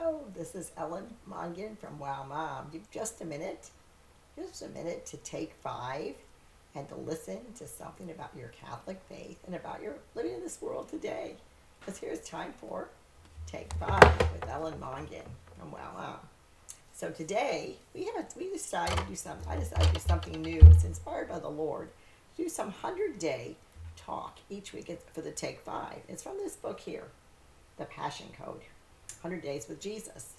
Hello, this is Ellen Mongan from Wow Mom. Just a minute, to take 5 and to listen to something about your Catholic faith and about your living in this world today. Because here's time for Take 5 with Ellen Mongan from Wow Mom. So today we decided to do something. I decided to do something new. It's inspired by the Lord. Do some 100-day talk each week for the Take 5. It's from this book here, The Passion Code. 100 Days with Jesus.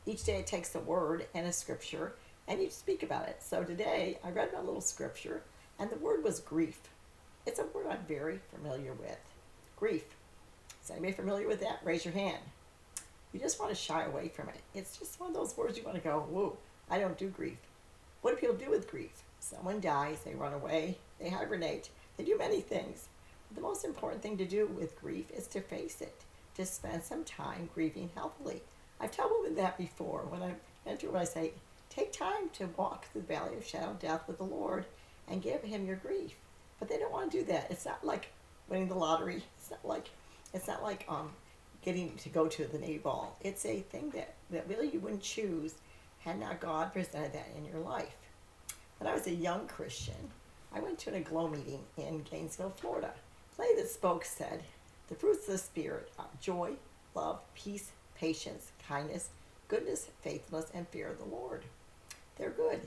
Each day it takes a word and a scripture, and you speak about it. So today I read my little scripture, and the word was grief. It's a word I'm very familiar with. Grief. Is anybody familiar with that? Raise your hand. You just want to shy away from it. It's just one of those words you want to go, whoa, I don't do grief. What do people do with grief? Someone dies, they run away, they hibernate, they do many things. But the most important thing to do with grief is to face it, to spend some time grieving healthily. I've told women that before when I say, take time to walk through the valley of shadow of death with the Lord and give him your grief. But they don't want to do that. It's not like winning the lottery. It's not like getting to go to the Navy ball. It's a thing that really you wouldn't choose had not God presented that in your life. When I was a young Christian, I went to an aglow meeting in Gainesville, Florida. The lady that spoke said, the fruits of the Spirit are joy, love, peace, patience, kindness, goodness, faithfulness, and fear of the Lord. They're good.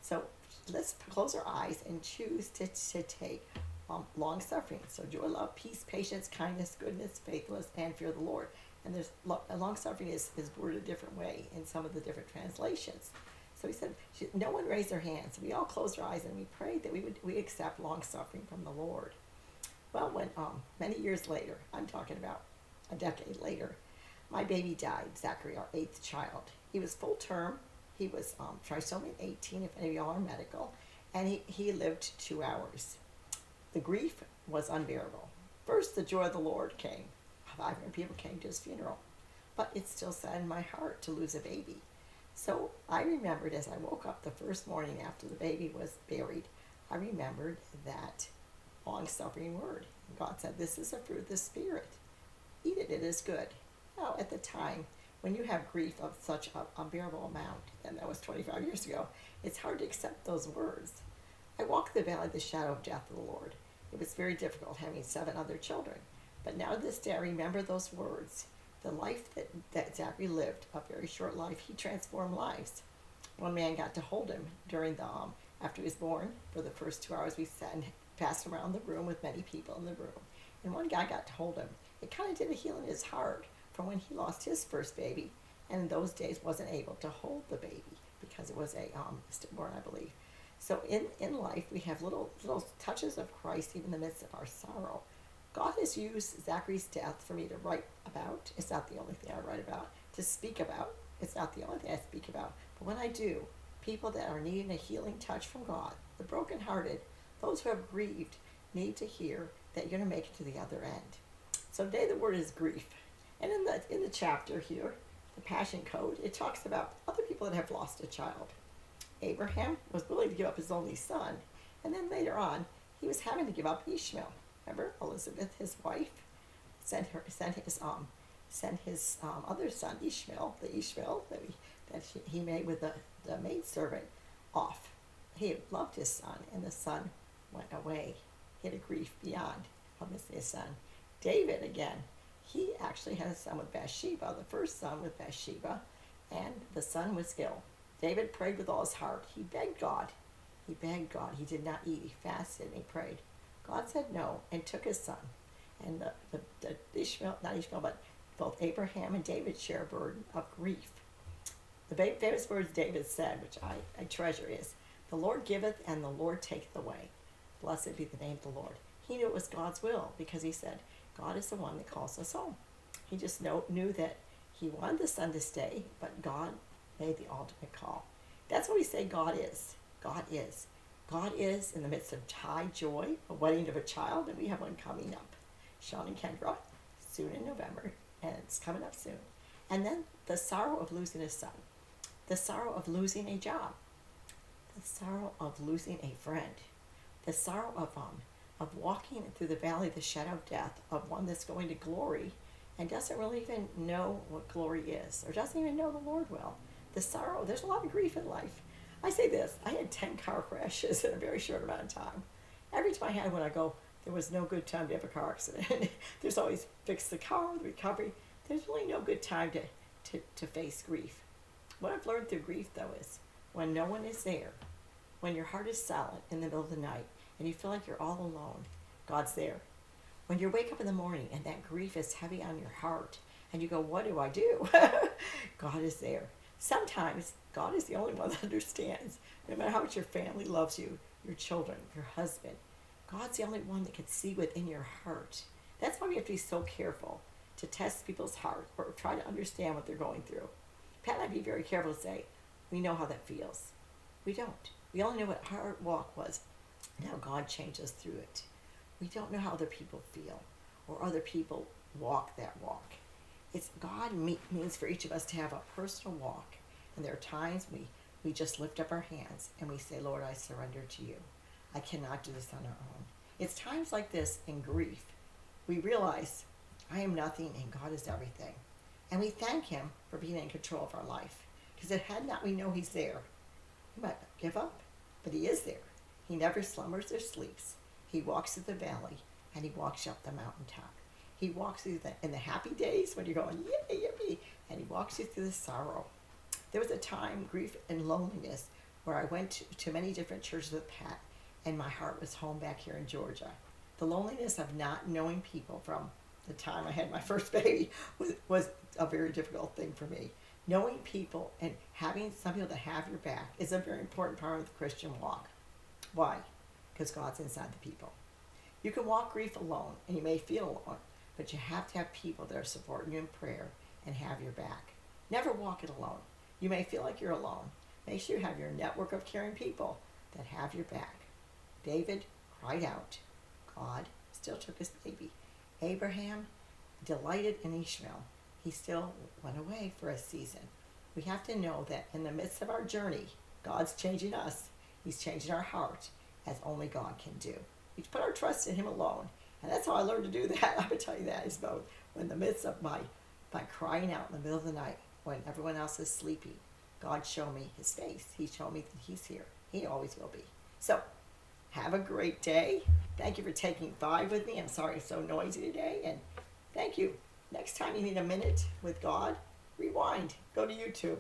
So let's close our eyes and choose to take long suffering. So joy, love, peace, patience, kindness, goodness, faithfulness, and fear of the Lord. And there's long suffering is worded a different way in some of the different translations. So he said, no one raised their hands. We all closed our eyes and we prayed that we accept long suffering from the Lord. Well, when many years later, I'm talking about a decade later, my baby died, Zachary, our 8th child. He was full term. He was trisomy 18, if any of y'all are medical, and he lived 2 hours. The grief was unbearable. First, the joy of the Lord came. 500 people came to his funeral, but it still saddened my heart to lose a baby. So I remembered as I woke up the first morning after the baby was buried, I remembered that long-suffering word. God said, this is a fruit of the Spirit. Eat it, it is good. Now, at the time, when you have grief of such an unbearable amount, and that was 25 years ago, it's hard to accept those words. I walked the valley of the shadow of death of the Lord. It was very difficult having 7 other children. But now this day I remember those words. The life that Zachary lived, a very short life, he transformed lives. One man got to hold him during after he was born. For the first 2 hours we sat and passed him around the room with many people in the room. And one guy got to hold him. It kind of did a heal in his heart from when he lost his first baby, and in those days wasn't able to hold the baby because it was a stillborn, I believe. So in life we have little touches of Christ even in the midst of our sorrow. God has used Zachary's death for me to write about. It's not the only thing I write about. To speak about. It's not the only thing I speak about. But when I do, people that are needing a healing touch from God, the brokenhearted, those who have grieved, need to hear that you're going to make it to the other end. So today the word is grief. And in the chapter here, the Passion Code, it talks about other people that have lost a child. Abraham was willing to give up his only son, and then later on, he was having to give up Ishmael. Remember, Elizabeth, his wife, sent his other son Ishmael, the Ishmael that he made with the maidservant, off. He loved his son, and the son went away. He had a grief beyond missing his son. David, again, he actually had a son with Bathsheba, the first son with Bathsheba, and the son was ill. David prayed with all his heart. He begged God. He did not eat. He fasted and he prayed. God said no and took his son. And the Ishmael, not Ishmael, but both Abraham and David share a burden of grief. The famous words David said, which I treasure, is, the Lord giveth and the Lord taketh away. Blessed be the name of the Lord. He knew it was God's will because he said, God is the one that calls us home. He just knew that he wanted the son to stay, but God made the ultimate call. That's what we say God is. God is. God is in the midst of high joy, a wedding of a child, and we have one coming up. Sean and Kendra, soon in November, and it's coming up soon. And then the sorrow of losing a son, the sorrow of losing a job, the sorrow of losing a friend, the sorrow of walking through the valley of the shadow of death of one that's going to glory and doesn't really even know what glory is, or doesn't even know the Lord well. The sorrow, there's a lot of grief in life. I say this, I had 10 car crashes in a very short amount of time. Every time I had one, I go, there was no good time to have a car accident. There's always fix the car, the recovery. There's really no good time to face grief. What I've learned through grief, though, is when no one is there, when your heart is silent in the middle of the night and you feel like you're all alone, God's there. When you wake up in the morning and that grief is heavy on your heart and you go, what do I do? God is there. Sometimes God is the only one that understands. No matter how much your family loves you, your children, your husband, God's the only one that can see within your heart. That's why we have to be so careful to test people's heart or try to understand what they're going through. Pat and I'd be very careful to say, we know how that feels. We don't. We only know what our walk was and how God changed us through it. We don't know how other people feel or other people walk that walk. It's God means for each of us to have a personal walk. And there are times we just lift up our hands and we say, Lord, I surrender to you. I cannot do this on our own. It's times like this in grief we realize I am nothing and God is everything. And we thank him for being in control of our life. Because if had not, we know he's there. We might give up, but he is there. He never slumbers or sleeps. He walks through the valley and he walks up the mountaintop. He walks you in the happy days when you're going, yippee, yippee, and he walks you through the sorrow. There was a time, grief and loneliness, where I went to many different churches with Pat, and my heart was home back here in Georgia. The loneliness of not knowing people from the time I had my first baby was a very difficult thing for me. Knowing people and having some people to have your back is a very important part of the Christian walk. Why? Because God's inside the people. You can walk grief alone, and you may feel alone, but you have to have people that are supporting you in prayer and have your back. Never walk it alone. You may feel like you're alone. Make sure you have your network of caring people that have your back. David cried out. God still took his baby. Abraham delighted in Ishmael. He still went away for a season. We have to know that in the midst of our journey, God's changing us. He's changing our heart as only God can do. We put our trust in him alone. And that's how I learned to do that. I'm going to tell you that. Is about in the midst of my crying out in the middle of the night when everyone else is sleeping, God showed me his face. He showed me that he's here. He always will be. So, have a great day. Thank you for taking 5 with me. I'm sorry it's so noisy today. And thank you. Next time you need a minute with God, rewind. Go to YouTube.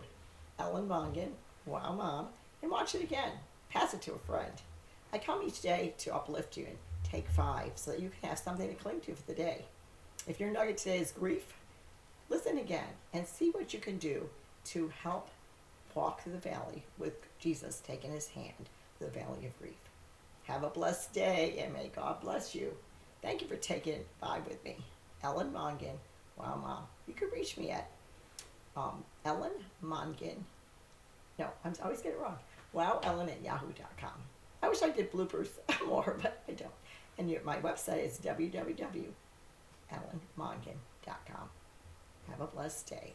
Ellen Mongan, Wow Mom, and watch it again. Pass it to a friend. I come each day to uplift you and take 5 so that you can have something to cling to for the day. If your nugget today is grief, listen again and see what you can do to help walk through the valley with Jesus taking his hand through the valley of grief. Have a blessed day and may God bless you. Thank you for taking 5 with me. Ellen Mongan, Wow Mom. You can reach me at Ellen Mongan. No, I always get it wrong. WowEllen@yahoo.com. I wish I did bloopers more, but I don't. And my website is www.ellenmongan.com. Have a blessed day.